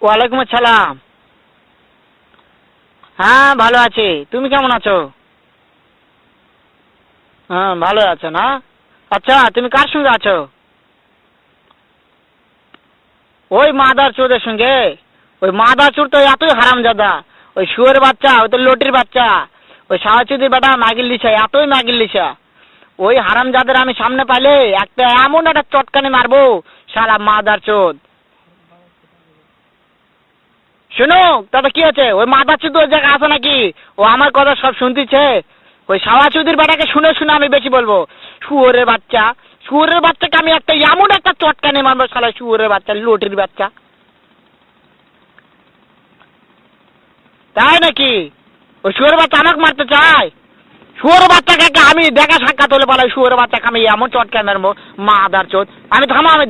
ওয়ালাইকুম আসসালাম। হ্যাঁ ভালো আছি, তুমি কেমন আছো? হ্যাঁ ভালো আছো না? আচ্ছা তুমি কার সঙ্গে আছো? ওই মাদার চোদের সঙ্গে। ওই মাদার চোর তো এতই হারামজাদা। ওই শুয়োরের বাচ্চা, ওই তো লটির বাচ্চা। ওই সাওয়াচুদির বেটা মাগিল লিসা, এতই মাগিল লিসা। ওই হারামজাদের আমি সামনে পাইলে একটা এমন একটা চটকানি মারবো, শালা মাদার চোদ। শোনো, তাতে কি আছে? ওই মাদার চোদ ওই জায়গায় আছে নাকি? ও আমার কথা সব শুনতেছে। ওই সাওয়াচুদির বেটাকে শুনে শুনে আমি বেশি বলবো। শুয়োরের বাচ্চা, শুয়োরের বাচ্চাকে আমি একটা এমন একটা চটকানি মারবো, শালা শুয়োরের বাচ্চা, লটির বাচ্চা। তাই নাকি? ওই শুয়োরের বাচ্চা আমাকে মারতে চায়? শুয়োরের বাচ্চাকে আমি দেখা সাক্ষাৎ হলে পালাই, শুয়োরের বাচ্চাকে আমি এমন চটকানি মারবো, মাদার চোদ। আমি থামো, আমি